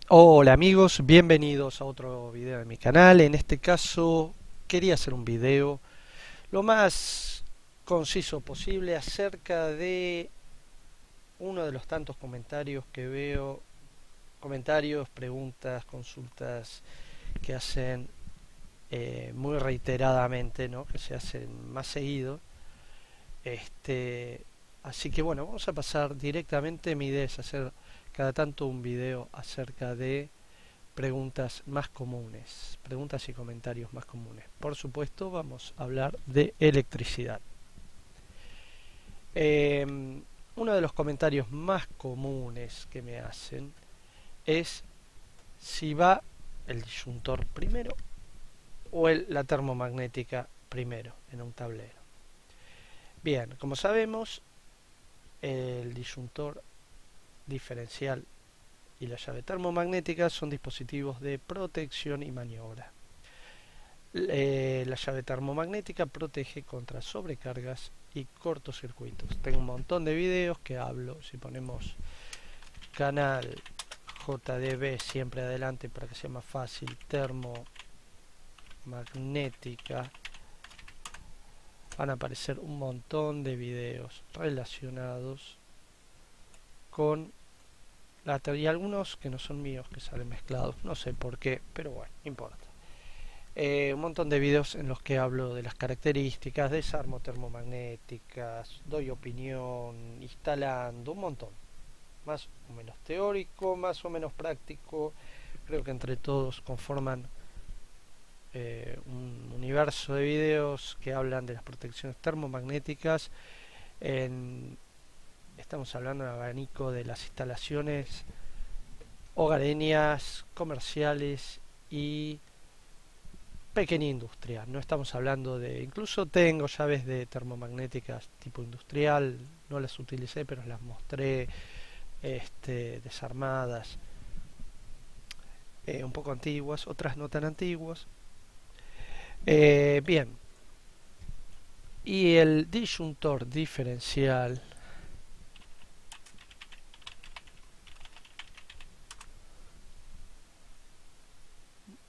Hola amigos, bienvenidos a otro video de mi canal. En este caso quería hacer un video lo más conciso posible acerca de uno de los tantos comentarios que veo, comentarios, preguntas, consultas que hacen muy reiteradamente, ¿no? Que se hacen más seguido. Este, Así que bueno, vamos a pasar directamente. Mi idea es hacer cada tanto un video acerca de preguntas más comunes, preguntas y comentarios más comunes. Por supuesto, vamos a hablar de electricidad. Eh, Uno de los comentarios más comunes que me hacen es si va el disyuntor primero o la termomagnética primero en un tablero. Bien, como sabemos, el disyuntor diferencial y la llave termomagnética son dispositivos de protección y maniobra. La llave termomagnética protege contra sobrecargas y cortocircuitos. Tengo un montón de videos que hablo. Si ponemos canal JDB siempre adelante para que sea más fácil, termomagnética, van a aparecer un montón de videos relacionados con la teoría, algunos que no son míos, que salen mezclados, no sé por qué, pero bueno, no importa. Un montón de videos en los que hablo de las características, desarmo termomagnéticas, doy opinión, instalando, un montón. Más o menos teórico, más o menos práctico. Creo que entre todos conforman un universo de videos que hablan de las protecciones termomagnéticas. Estamos hablando de abanico de las instalaciones hogareñas, comerciales y pequeña industria. No estamos hablando de... Incluso tengo llaves de termomagnéticas tipo industrial, no las utilicé, pero las mostré desarmadas, un poco antiguas, otras no tan antiguas. Bien, y el disyuntor diferencial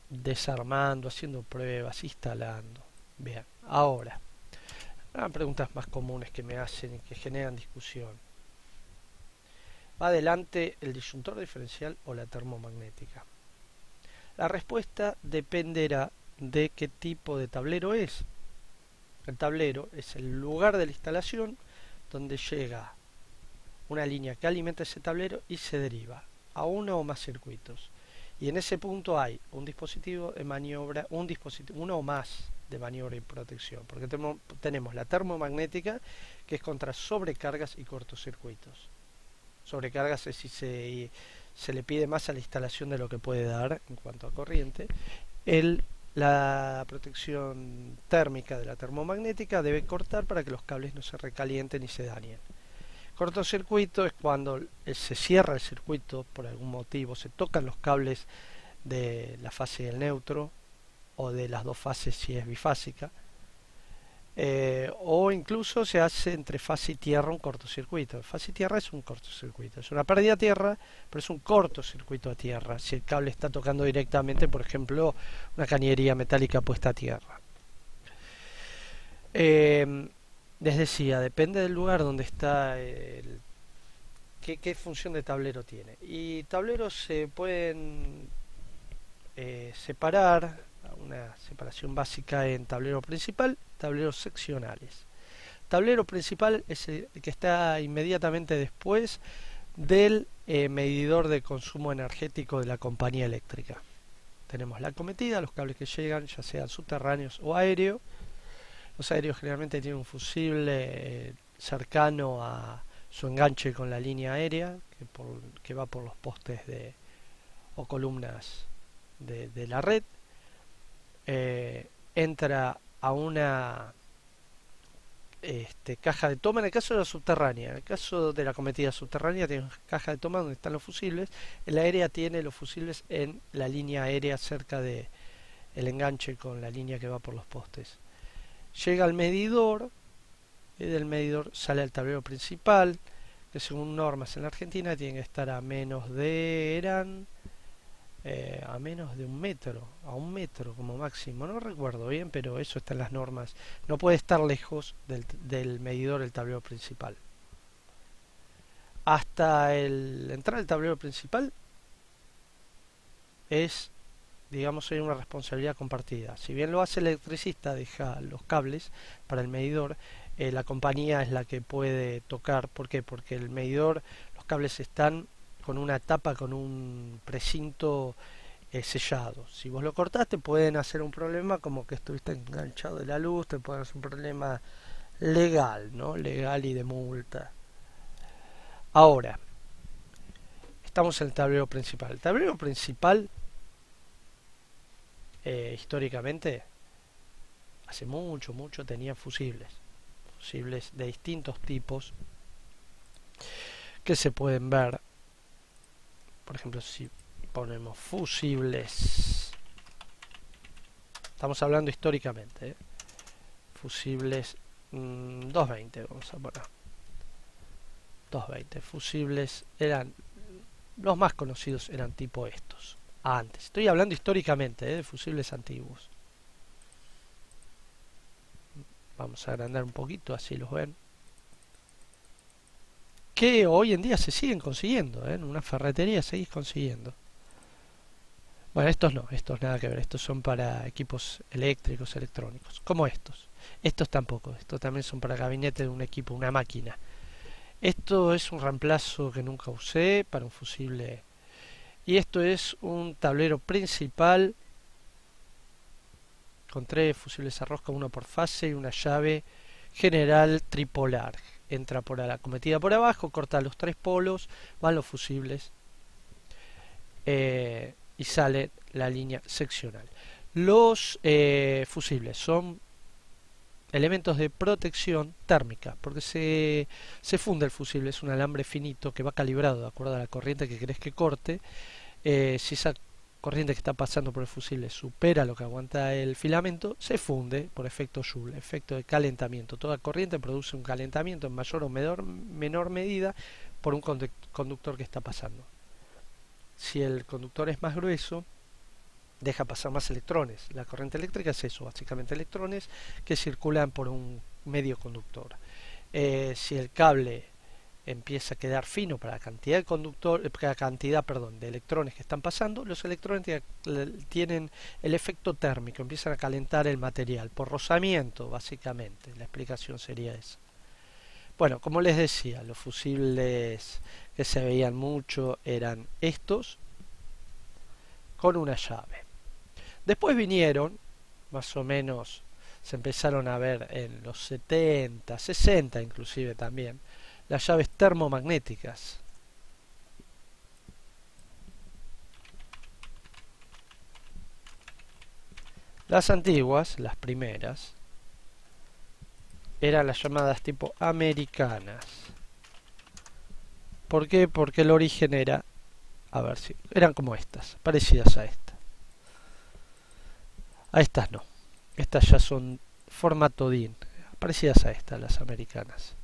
desarmando, haciendo pruebas, instalando. Bien, ahora, las preguntas más comunes que me hacen y que generan discusión. ¿Va adelante el disyuntor diferencial o la termomagnética? La respuesta dependerá de qué tipo de tablero es. El tablero es el lugar de la instalación donde llega una línea que alimenta ese tablero y se deriva a uno o más circuitos. Y en ese punto hay un dispositivo de maniobra, uno o más de maniobra y protección, porque tenemos la termomagnética, que es contra sobrecargas y cortocircuitos. Sobrecargas es si se le pide más a la instalación de lo que puede dar en cuanto a corriente. La protección térmica de la termomagnética debe cortar para que los cables no se recalienten y se dañen. Cortocircuito es cuando se cierra el circuito por algún motivo, se tocan los cables de la fase y el neutro, o de las dos fases si es bifásica, o incluso se hace entre fase y tierra un cortocircuito. Fase y tierra es un cortocircuito, es una pérdida a tierra, pero es un cortocircuito a tierra si el cable está tocando directamente, por ejemplo, una cañería metálica puesta a tierra. Les decía, depende del lugar donde está qué función de tablero tiene. Y tableros se pueden separar, una separación básica en tablero principal, tableros seccionales. Tablero principal es el que está inmediatamente después del medidor de consumo energético de la compañía eléctrica. Tenemos la acometida, los cables que llegan, ya sean subterráneos o aéreos. Los aéreos generalmente tienen un fusible cercano a su enganche con la línea aérea, que va por los postes o columnas de la red. Entra a una caja de toma en el caso de la subterránea. En el caso de la acometida subterránea tiene una caja de toma donde están los fusibles. El aérea tiene los fusibles en la línea aérea cerca de el enganche con la línea que va por los postes. Llega al medidor y del medidor sale al tablero principal, que según normas en la Argentina tiene que estar a menos de, eran a menos de un metro, a un metro como máximo, no recuerdo bien, pero eso está en las normas. No puede estar lejos del medidor el tablero principal. Hasta entrar al tablero principal es, digamos, hay una responsabilidad compartida. Si bien lo hace el electricista, deja los cables para el medidor, la compañía es la que puede tocar. ¿Por qué? Porque el medidor, los cables están con una tapa, con un precinto sellado. Si vos lo cortás, te pueden hacer un problema como que estuviste enganchado de la luz, te pueden hacer un problema legal, ¿no? Legal y de multa. Ahora, estamos en el tablero principal. El tablero principal, históricamente, hace mucho, mucho tenía fusibles. Fusibles de distintos tipos que se pueden ver. Por ejemplo, si ponemos fusibles, estamos hablando históricamente, fusibles 220, vamos a poner 220. Fusibles eran los más conocidos, eran tipo estos antes. Estoy hablando históricamente de fusibles antiguos. Vamos a agrandar un poquito, así los ven. Que hoy en día se siguen consiguiendo, en una ferretería seguís consiguiendo. Bueno, estos no, estos nada que ver, estos son para equipos eléctricos, electrónicos, como estos. Estos tampoco, estos también son para gabinete de un equipo, una máquina. Esto es un reemplazo que nunca usé para un fusible. Y esto es un tablero principal con 3 fusibles a rosca, uno por fase y una llave general tripolar. Entra por la cometida por abajo, corta los 3 polos, van los fusibles y sale la línea seccional. Los fusibles son elementos de protección térmica, porque se funde el fusible, es un alambre finito que va calibrado de acuerdo a la corriente que querés que corte. Si esa corriente que está pasando por el fusible supera lo que aguanta el filamento, se funde por efecto Joule, efecto de calentamiento. Toda corriente produce un calentamiento en mayor o menor medida por un conductor que está pasando. Si el conductor es más grueso, deja pasar más electrones. La corriente eléctrica es eso, básicamente electrones que circulan por un medio conductor. Si el cable empieza a quedar fino para la cantidad de electrones que están pasando, los electrones tienen el efecto térmico, empiezan a calentar el material por rozamiento, básicamente. La explicación sería esa. Bueno, como les decía, los fusibles que se veían mucho eran estos con una llave. Después vinieron, más o menos, se empezaron a ver en los 70, 60 inclusive también, las llaves termomagnéticas. Las antiguas, las primeras, eran las llamadas tipo americanas. ¿Por qué? Porque el origen era, a ver si, eran como estas, parecidas a estas. A estas no, estas ya son formato DIN, parecidas a estas, las americanas.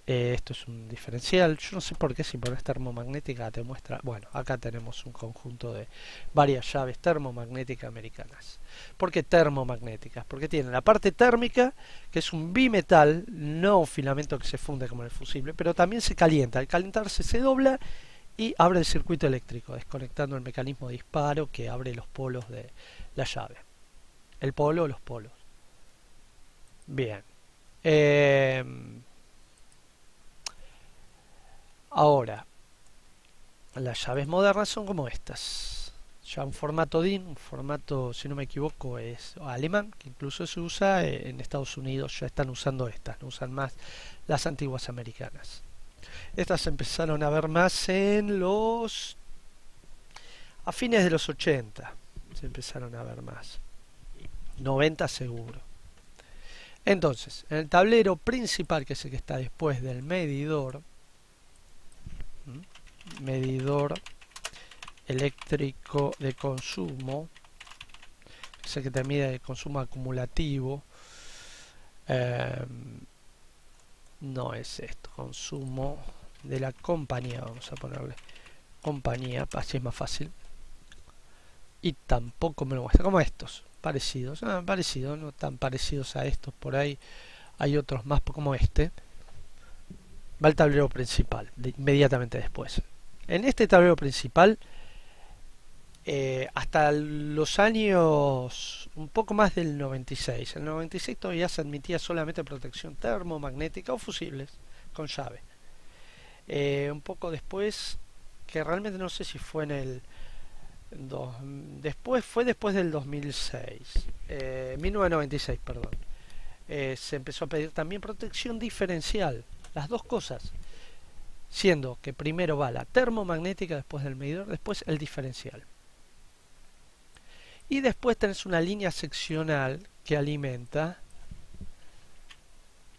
Esto es un diferencial. Yo no sé por qué si pones termomagnética te muestra. Bueno, acá tenemos un conjunto de varias llaves termomagnéticas americanas. ¿Por qué termomagnéticas? Porque tienen la parte térmica, que es un bimetal, no un filamento que se funde como en el fusible, pero también se calienta. Al calentarse se dobla y abre el circuito eléctrico, desconectando el mecanismo de disparo que abre los polos de la llave. El polo o los polos. Bien. Ahora, las llaves modernas son como estas. Ya un formato DIN, un formato, si no me equivoco, es alemán, que incluso se usa en Estados Unidos. Ya están usando estas, no usan más las antiguas americanas. Estas se empezaron a ver más a fines de los 80. Se empezaron a ver más. 90 seguro. Entonces, en el tablero principal, que es el que está después del medidor eléctrico de consumo, es el que te mide el consumo acumulativo, no es esto, consumo de la compañía, vamos a ponerle compañía, así es más fácil. Y tampoco me lo muestra, como estos, parecidos, parecidos, no tan parecidos a estos, por ahí hay otros más como este. Va al tablero principal, inmediatamente después. En este tablero principal, hasta los años un poco más del 96, en el 96 todavía se admitía solamente protección termomagnética o fusibles con llave. Un poco después, que realmente no sé si fue en el después del 2006, 1996, perdón, se empezó a pedir también protección diferencial, las dos cosas, siendo que primero va la termomagnética, después del medidor, después el diferencial. Y después tenés una línea seccional que alimenta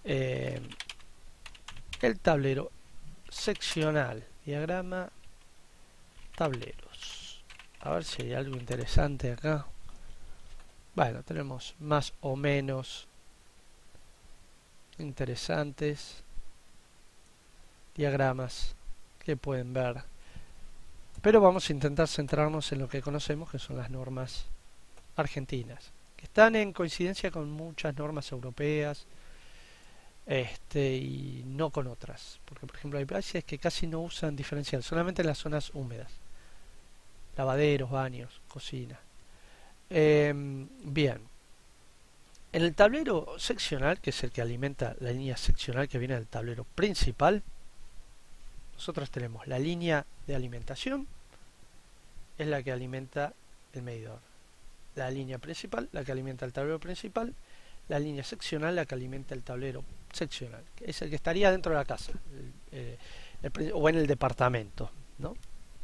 el tablero seccional, diagrama tableros. A ver si hay algo interesante acá. Bueno, tenemos más o menos interesantes diagramas que pueden ver, pero vamos a intentar centrarnos en lo que conocemos, que son las normas argentinas, que están en coincidencia con muchas normas europeas, y no con otras, porque por ejemplo hay países que casi no usan diferencial, solamente en las zonas húmedas, lavaderos, baños, cocina. Bien, en el tablero seccional, que es el que alimenta la línea seccional que viene del tablero principal, nosotros tenemos la línea de alimentación, es la que alimenta el medidor, la línea principal, la que alimenta el tablero principal, la línea seccional, la que alimenta el tablero seccional, que es el que estaría dentro de la casa, o en el departamento, ¿no?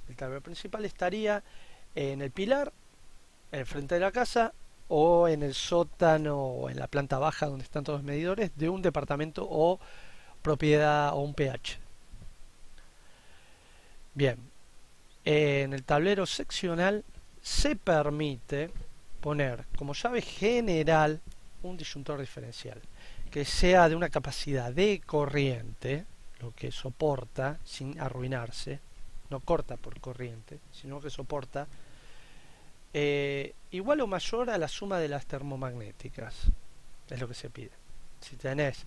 El tablero principal estaría en el pilar, en el frente de la casa, o en el sótano o en la planta baja donde están todos los medidores de un departamento o propiedad o un PH. Bien, en el tablero seccional se permite poner como llave general un disyuntor diferencial que sea de una capacidad de corriente, lo que soporta sin arruinarse, no corta por corriente, sino que soporta igual o mayor a la suma de las termomagnéticas, es lo que se pide. Si tenés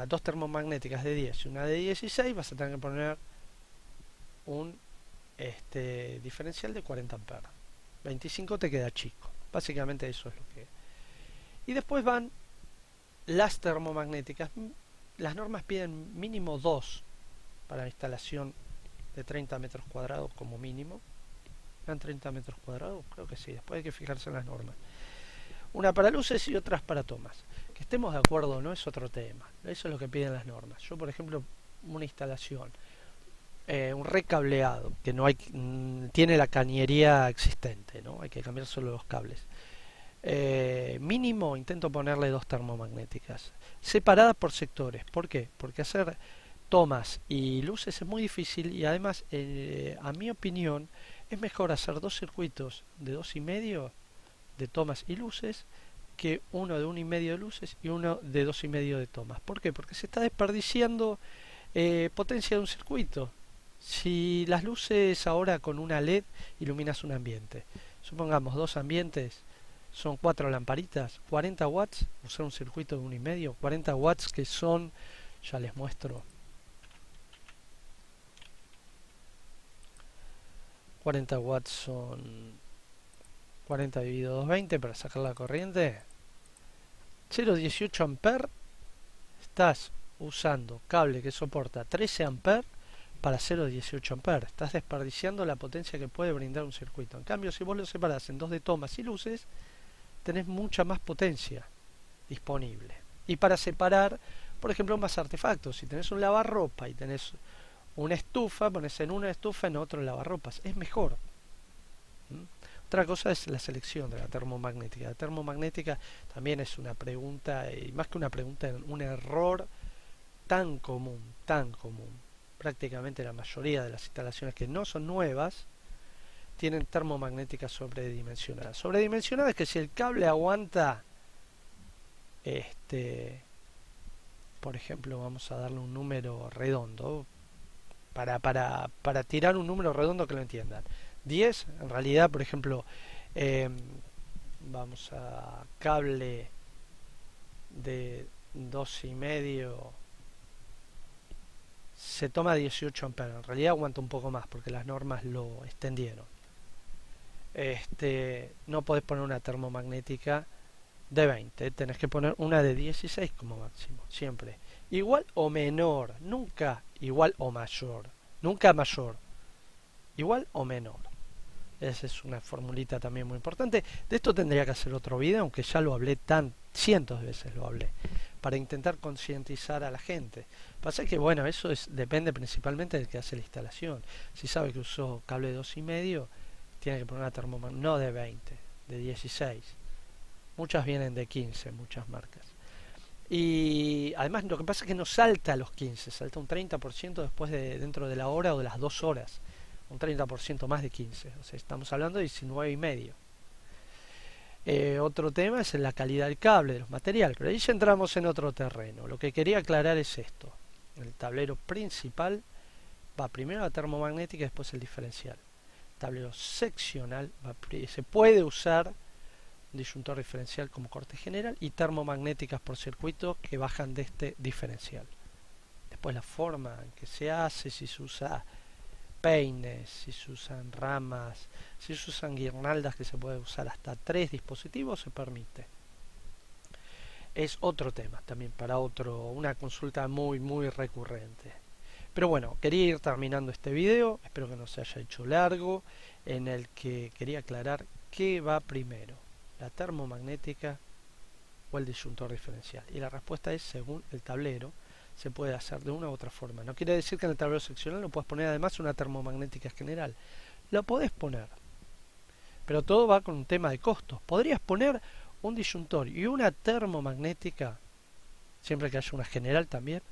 dos termomagnéticas de 10 y una de 16, vas a tener que poner un diferencial de 40 amperes. 25 te queda chico. Básicamente eso es lo que... Y después van las termomagnéticas. Las normas piden mínimo 2 para la instalación de 30 metros cuadrados como mínimo. ¿Eran 30 metros cuadrados? Creo que sí. Después hay que fijarse en las normas. Una para luces y otras para tomas. Que estemos de acuerdo o no es otro tema. Eso es lo que piden las normas. Yo, por ejemplo, una instalación, un recableado, que no hay, tiene la cañería existente, ¿no? Hay que cambiar solo los cables. Mínimo intento ponerle 2 termomagnéticas separadas por sectores. ¿Por qué? Porque hacer tomas y luces es muy difícil y además, a mi opinión, es mejor hacer 2 circuitos de 2,5 de tomas y luces que uno de 1,5 de luces y uno de 2,5 de tomas. ¿Por qué? Porque se está desperdiciando potencia de un circuito. Si las luces ahora con una LED iluminas un ambiente, supongamos 2 ambientes, son 4 lamparitas, 40 watts, usar un circuito de 1,5, 40 watts que son, ya les muestro, 40 watts son 40 dividido 220 para sacar la corriente, 0,18 amperes, estás usando cable que soporta 13 amperes para 0,18 amperes, estás desperdiciando la potencia que puede brindar un circuito. En cambio, si vos lo separás en 2 de tomas y luces, tenés mucha más potencia disponible. Y para separar, por ejemplo, más artefactos, si tenés un lavarropa y tenés una estufa, pones en una estufa, en otro lavarropas, es mejor. Otra cosa es la selección de la termomagnética. La termomagnética también es una pregunta, y más que una pregunta, un error tan común, tan común. Prácticamente la mayoría de las instalaciones que no son nuevas tienen termomagnéticas sobredimensionadas. Sobredimensionadas es que si el cable aguanta, por ejemplo, vamos a darle un número redondo, para tirar un número redondo que lo entiendan. 10, en realidad, por ejemplo, eh, vamos a cable de 2,5 se toma 18 amperes. En realidad aguanta un poco más porque las normas lo extendieron. No podés poner una termomagnética de 20, tenés que poner una de 16 como máximo, siempre. Igual o menor, nunca igual o mayor, nunca mayor, igual o menor. Esa es una formulita también muy importante. De esto tendría que hacer otro video, aunque ya lo hablé cientos de veces lo hablé, para intentar concientizar a la gente. Pasa que bueno, eso depende principalmente del que hace la instalación. Si sabe que usó cable de 2,5, tiene que poner una termomagnética, no de 20, de 16. Muchas vienen de 15, muchas marcas. Y además lo que pasa es que no salta a los 15, salta un 30% después dentro de la hora o de las 2 horas. Un 30% más de 15, o sea, estamos hablando de 19,5. Otro tema es la calidad del cable, de los materiales, pero ahí ya entramos en otro terreno. Lo que quería aclarar es esto: el tablero principal va primero la termomagnética y después el diferencial. El tablero seccional se puede usar un disyuntor diferencial como corte general y termomagnéticas por circuito que bajan de este diferencial. Después la forma en que se hace, si se usa peines, si se usan ramas, si se usan guirnaldas, que se puede usar hasta 3 dispositivos, se permite. Es otro tema también para una consulta muy recurrente. Pero bueno, quería ir terminando este video, espero que no se haya hecho largo, en el que quería aclarar qué va primero, la termomagnética o el disyuntor diferencial. Y la respuesta es según el tablero. Se puede hacer de una u otra forma. No quiere decir que en el tablero seccional no puedes poner además una termomagnética general. Lo podés poner, pero todo va con un tema de costos. Podrías poner un disyuntor y una termomagnética, siempre que haya una general también,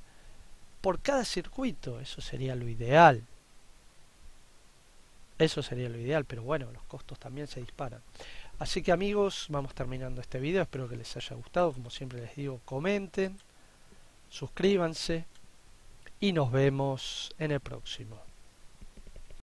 por cada circuito. Eso sería lo ideal. Eso sería lo ideal, pero bueno, los costos también se disparan. Así que amigos, vamos terminando este video. Espero que les haya gustado. Como siempre les digo, comenten, suscríbanse y nos vemos en el próximo.